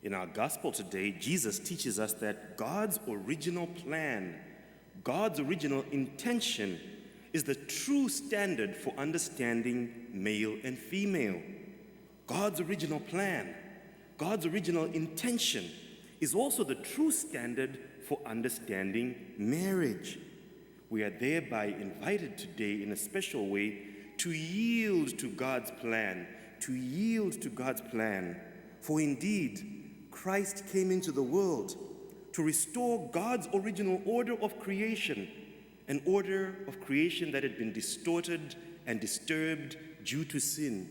In our gospel today, Jesus teaches us that God's original plan, God's original intention is the true standard for understanding male and female. God's original plan, God's original intention is also the true standard for understanding marriage. We are thereby invited today in a special way to yield to God's plan, to yield to God's plan. For indeed, Christ came into the world to restore God's original order of creation, an order of creation that had been distorted and disturbed due to sin.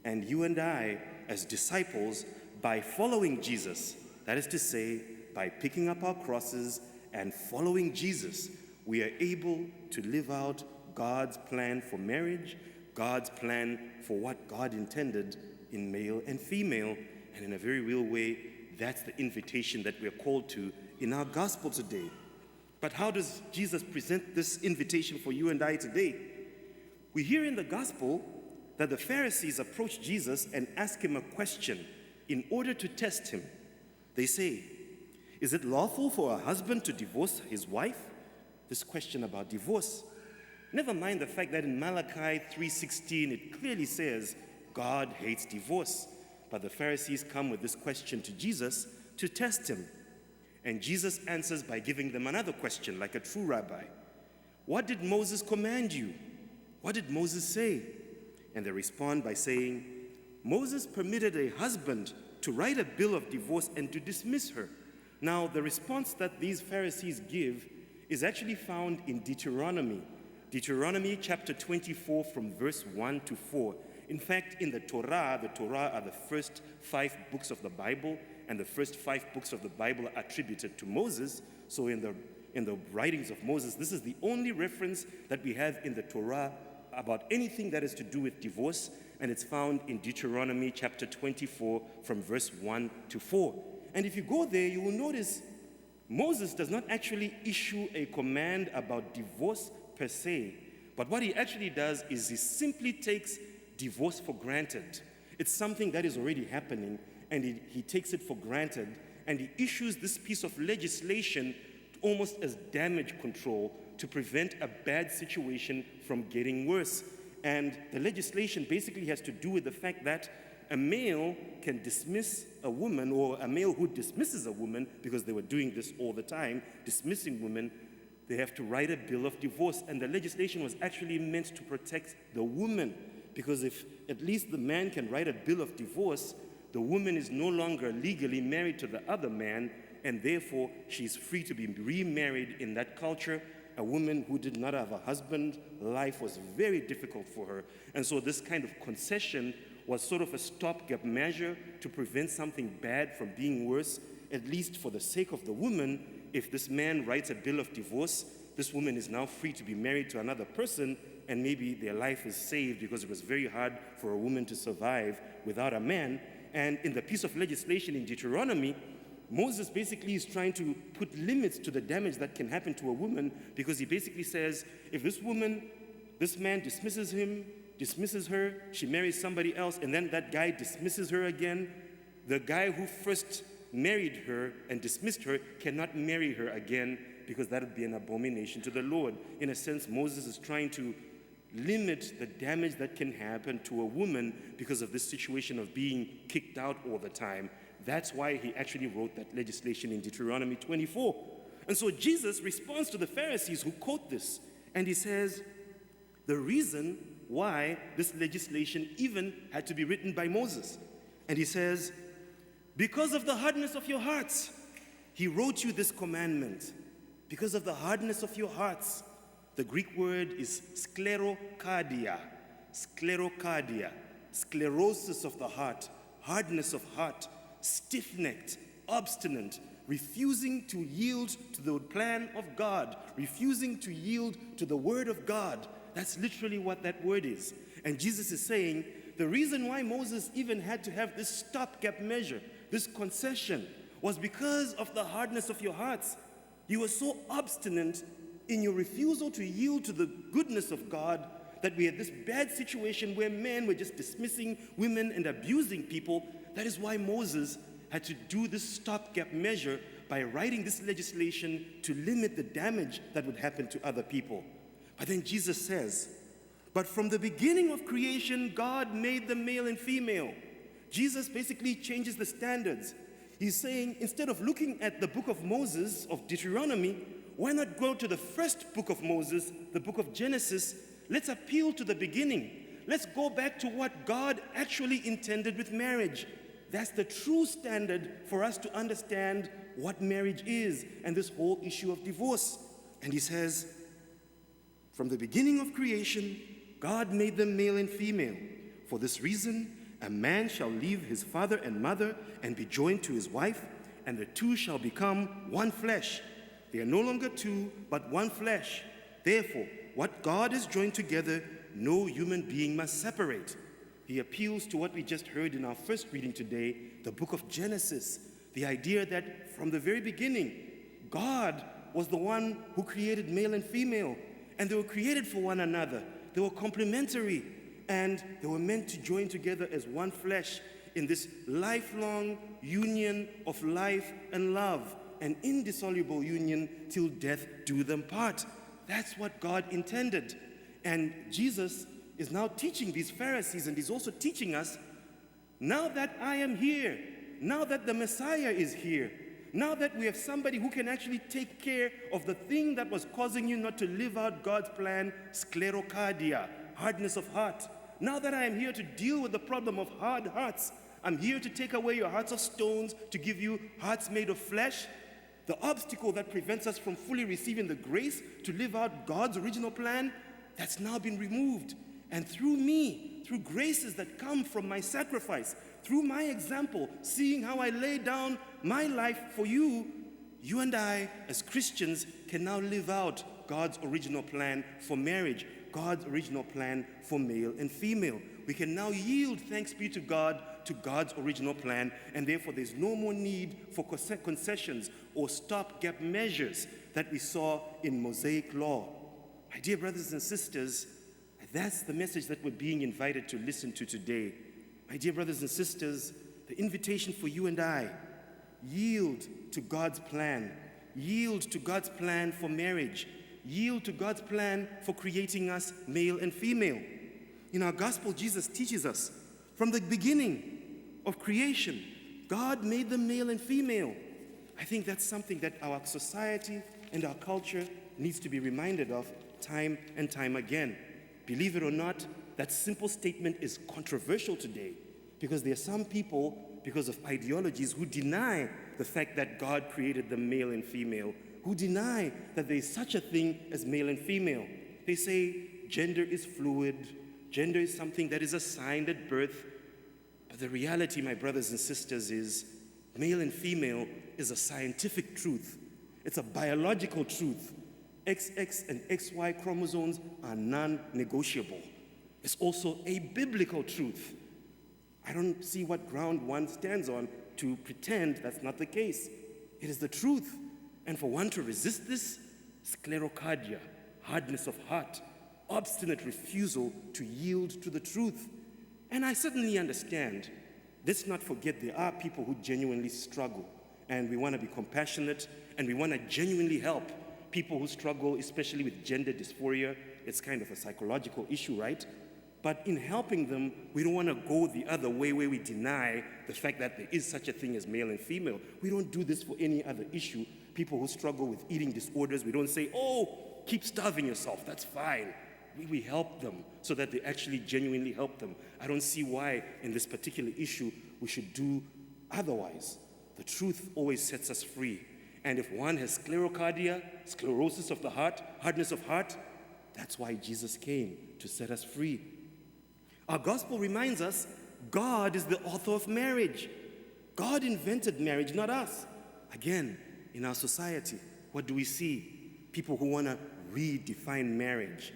And you and I, as disciples, by following Jesus, that is to say, by picking up our crosses and following Jesus, we are able to live out God's plan for marriage, God's plan for what God intended in male and female. And in a very real way, that's the invitation that we're called to in our gospel today. But how does Jesus present this invitation for you and I today? We hear in the gospel that the Pharisees approach Jesus and ask him a question in order to test him. They say, "Is it lawful for a husband to divorce his wife?" This question about divorce. Never mind the fact that in Malachi 3:16 it clearly says God hates divorce. But the Pharisees come with this question to Jesus to test him. And Jesus answers by giving them another question, like a true rabbi. "What did Moses command you? What did Moses say?" And they respond by saying, "Moses permitted a husband to write a bill of divorce and to dismiss her." Now, the response that these Pharisees give is actually found in Deuteronomy. Deuteronomy chapter 24 from verse 1 to 4. In fact, in the Torah are the first 5 books of the Bible, and the first 5 books of the Bible are attributed to Moses. So in the writings of Moses, this is the only reference that we have in the Torah about anything that is to do with divorce, and it's found in Deuteronomy chapter 24 from verse 1 to 4. And if you go there, you will notice Moses does not actually issue a command about divorce per se, but what he actually does is he simply takes divorce for granted. It's something that is already happening, and he takes it for granted, and he issues this piece of legislation almost as damage control to prevent a bad situation from getting worse. And the legislation basically has to do with the fact that a male can dismiss a woman, or a male who dismisses a woman, because they were doing this all the time, dismissing women, they have to write a bill of divorce. And the legislation was actually meant to protect the woman, because if at least the man can write a bill of divorce, the woman is no longer legally married to the other man, and therefore she's free to be remarried in that culture. A woman who did not have a husband, life was very difficult for her. And so this kind of concession was sort of a stopgap measure to prevent something bad from being worse, at least for the sake of the woman. If this man writes a bill of divorce, this woman is now free to be married to another person, and maybe their life is saved, because it was very hard for a woman to survive without a man. And in the piece of legislation in Deuteronomy, Moses basically is trying to put limits to the damage that can happen to a woman, because he basically says, if this man dismisses her, she marries somebody else, and then that guy dismisses her again, the guy who first married her and dismissed her cannot marry her again, because that would be an abomination to the Lord. In a sense, Moses is trying to limit the damage that can happen to a woman because of this situation of being kicked out all the time. That's why he actually wrote that legislation in Deuteronomy 24. And so Jesus responds to the Pharisees who quote this, and he says, the reason why this legislation even had to be written by Moses. And he says, because of the hardness of your hearts, he wrote you this commandment. Because of the hardness of your hearts. The Greek word is sclerocardia, sclerosis of the heart, hardness of heart, stiff-necked, obstinate, refusing to yield to the plan of God, refusing to yield to the word of God. That's literally what that word is. And Jesus is saying, the reason why Moses even had to have this stopgap measure, this concession, was because of the hardness of your hearts. You were so obstinate in your refusal to yield to the goodness of God that we had this bad situation where men were just dismissing women and abusing people. That is why Moses had to do this stopgap measure by writing this legislation to limit the damage that would happen to other people. But then Jesus says, but from the beginning of creation, God made them male and female. Jesus basically changes the standards. He's saying, instead of looking at the book of Moses, of Deuteronomy, why not go to the first book of Moses, the book of Genesis? Let's appeal to the beginning. Let's go back to what God actually intended with marriage. That's the true standard for us to understand what marriage is and this whole issue of divorce. And he says, from the beginning of creation, God made them male and female. For this reason, a man shall leave his father and mother and be joined to his wife, and the two shall become one flesh. They are no longer two, but one flesh. Therefore, what God has joined together, no human being must separate. He appeals to what we just heard in our first reading today, the book of Genesis, the idea that from the very beginning, God was the one who created male and female, and they were created for one another. They were complementary, and they were meant to join together as one flesh in this lifelong union of life and love, an indissoluble union till death do them part. That's what God intended. And Jesus is now teaching these Pharisees, and he's also teaching us, now that I am here, now that the Messiah is here, now that we have somebody who can actually take care of the thing that was causing you not to live out God's plan, sclerocardia, hardness of heart. Now that I am here to deal with the problem of hard hearts, I'm here to take away your hearts of stones, to give you hearts made of flesh. The obstacle that prevents us from fully receiving the grace to live out God's original plan, that's now been removed. And through me, through graces that come from my sacrifice, through my example, seeing how I lay down my life for you, you and I, as Christians, can now live out God's original plan for marriage, God's original plan for male and female. We can now yield, thanks be to God, to God's original plan, and therefore there's no more need for concessions or stopgap measures that we saw in Mosaic law. My dear brothers and sisters, that's the message that we're being invited to listen to today. My dear brothers and sisters, the invitation for you and I, yield to God's plan. Yield to God's plan for marriage. Yield to God's plan for creating us male and female. In our gospel, Jesus teaches us, from the beginning of creation, God made them male and female. I think that's something that our society and our culture needs to be reminded of time and time again. Believe it or not, that simple statement is controversial today because there are some people, because of ideologies, who deny the fact that God created them male and female, who deny that there is such a thing as male and female. They say gender is fluid, gender is something that is assigned at birth. But the reality, my brothers and sisters, is male and female is a scientific truth. It's a biological truth. XX and XY chromosomes are non-negotiable. It's also a biblical truth. I don't see what ground one stands on to pretend that's not the case. It is the truth. And for one to resist this, sclerocardia, hardness of heart, obstinate refusal to yield to the truth. And I certainly understand. Let's not forget there are people who genuinely struggle, and we want to be compassionate, and we want to genuinely help people who struggle, especially with gender dysphoria. It's kind of a psychological issue, right? But in helping them, we don't want to go the other way where we deny the fact that there is such a thing as male and female. We don't do this for any other issue. People who struggle with eating disorders, we don't say, oh, keep starving yourself, that's fine. We help them so that they actually genuinely help them. I don't see why in this particular issue we should do otherwise. The truth always sets us free. And if one has sclerocardia, sclerosis of the heart, hardness of heart, that's why Jesus came, to set us free. Our gospel reminds us God is the author of marriage. God invented marriage, not us. Again, in our society, what do we see? People who want to redefine marriage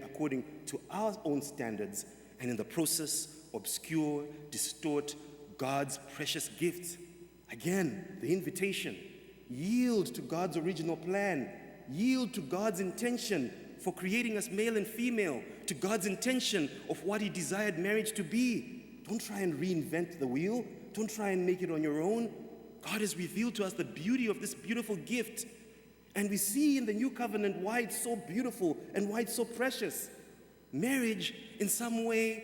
according to our own standards, and in the process, obscure, distort God's precious gift. Again, the invitation, yield to God's original plan, yield to God's intention for creating us male and female, to God's intention of what He desired marriage to be. Don't try and reinvent the wheel. Don't try and make it on your own. God has revealed to us the beauty of this beautiful gift. And we see in the new covenant why it's so beautiful and why it's so precious. Marriage, in some way,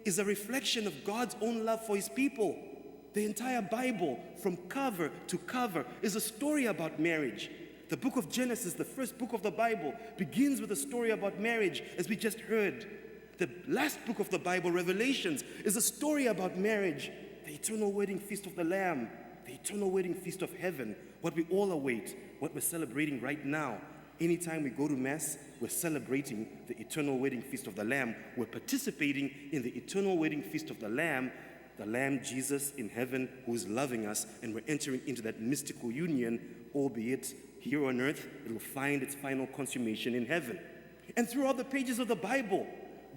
is a reflection of God's own love for his people. The entire Bible, from cover to cover, is a story about marriage. The book of Genesis, the first book of the Bible, begins with a story about marriage, as we just heard. The last book of the Bible, Revelations, is a story about marriage. The eternal wedding feast of the Lamb, the eternal wedding feast of heaven, what we all await, what we're celebrating right now. Anytime we go to Mass, we're celebrating the eternal wedding feast of the Lamb. We're participating in the eternal wedding feast of the Lamb Jesus in heaven who is loving us, and we're entering into that mystical union, albeit here on earth, it will find its final consummation in heaven. And throughout the pages of the Bible,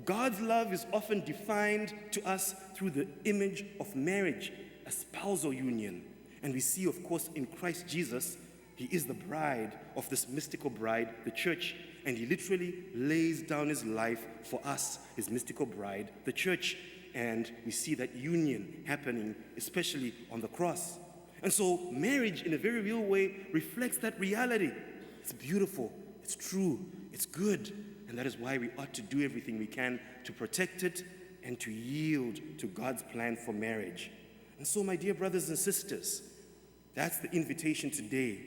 God's love is often defined to us through the image of marriage, a spousal union. And we see, of course, in Christ Jesus, he is the bride of this mystical bride, the church, and he literally lays down his life for us, his mystical bride, the church. And we see that union happening, especially on the cross. And so marriage, in a very real way, reflects that reality. It's beautiful, it's true, it's good, and that is why we ought to do everything we can to protect it and to yield to God's plan for marriage. And so, my dear brothers and sisters, that's the invitation today.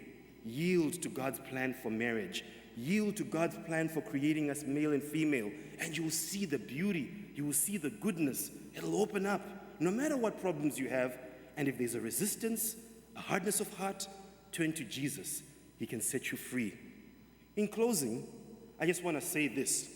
Yield to God's plan for marriage. Yield to God's plan for creating us male and female, and you will see the beauty, you will see the goodness. It'll open up, no matter what problems you have. And if there's a resistance, a hardness of heart, turn to Jesus. He can set you free. In closing, I just want to say this.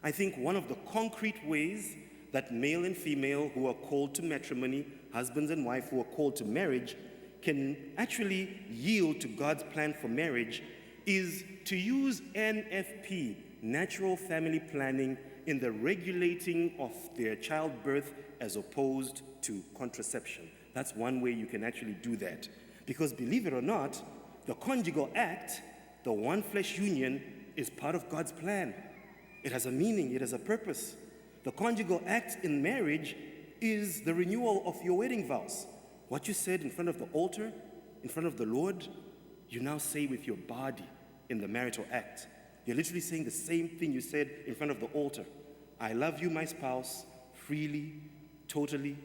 I think one of the concrete ways that male and female who are called to matrimony, husbands and wife who are called to marriage, can actually yield to God's plan for marriage is to use NFP, natural family planning, in the regulating of their childbirth as opposed to contraception. That's one way you can actually do that. Because believe it or not, the conjugal act, the one flesh union, is part of God's plan. It has a meaning, it has a purpose. The conjugal act in marriage is the renewal of your wedding vows. What you said in front of the altar, in front of the Lord, you now say with your body in the marital act. You're literally saying the same thing you said in front of the altar. I love you, my spouse, freely, totally,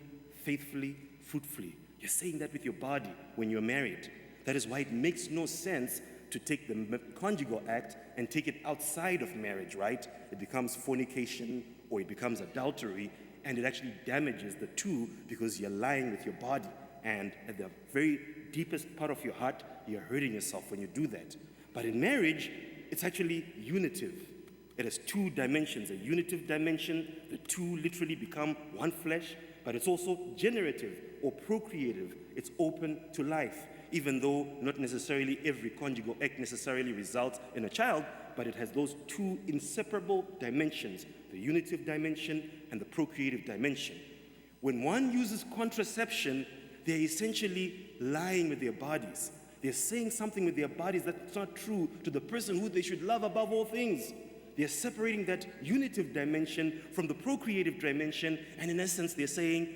faithfully, fruitfully. You're saying that with your body when you're married. That is why it makes no sense to take the conjugal act and take it outside of marriage, right? It becomes fornication or it becomes adultery, and it actually damages the two because you're lying with your body. And at the very deepest part of your heart, you're hurting yourself when you do that. But in marriage, it's actually unitive. It has two dimensions, a unitive dimension. The two literally become one flesh, but it's also generative or procreative. It's open to life, even though not necessarily every conjugal act necessarily results in a child, but it has those two inseparable dimensions, the unitive dimension and the procreative dimension. When one uses contraception, they're essentially lying with their bodies. They're saying something with their bodies that's not true to the person who they should love above all things. They're separating that unitive dimension from the procreative dimension, and in essence, they're saying,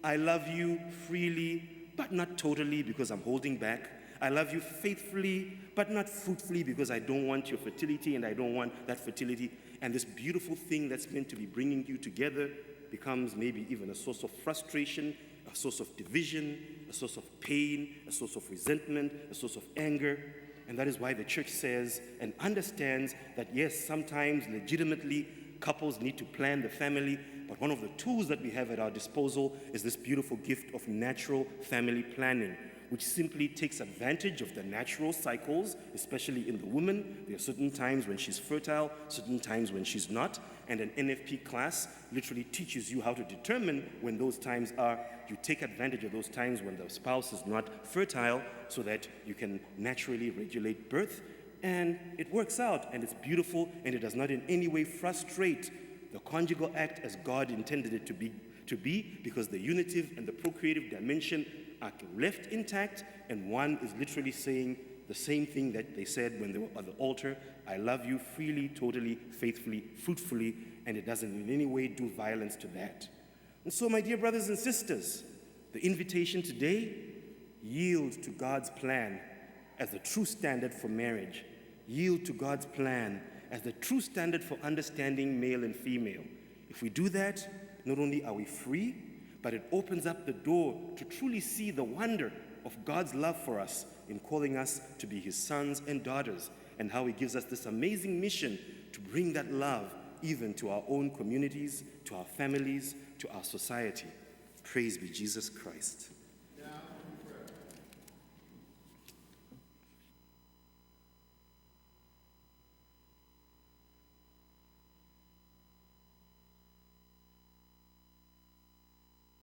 I love you freely, but not totally because I'm holding back. I love you faithfully, but not fruitfully because I don't want your fertility and I don't want that fertility. And this beautiful thing that's meant to be bringing you together becomes maybe even a source of frustration, a source of division, a source of pain, a source of resentment, a source of anger. And that is why the church says and understands that yes, sometimes legitimately couples need to plan the family, but one of the tools that we have at our disposal is this beautiful gift of natural family planning, which simply takes advantage of the natural cycles, especially in the woman. There are certain times when she's fertile, certain times when she's not, and an NFP class literally teaches you how to determine when those times are. You take advantage of those times when the spouse is not fertile so that you can naturally regulate birth, and it works out, and it's beautiful, and it does not in any way frustrate the conjugal act as God intended it to be, because the unitive and the procreative dimension are left intact, and one is literally saying the same thing that they said when they were at the altar. I love you freely, totally, faithfully, fruitfully, and it doesn't in any way do violence to that. And so, my dear brothers and sisters, The invitation today, yield to God's plan as the true standard for marriage. Yield to God's plan as the true standard for understanding male and female. If we do that, not only are we free, but it opens up the door to truly see the wonder of God's love for us in calling us to be his sons and daughters, and how he gives us this amazing mission to bring that love even to our own communities, to our families, to our society. Praise be Jesus Christ.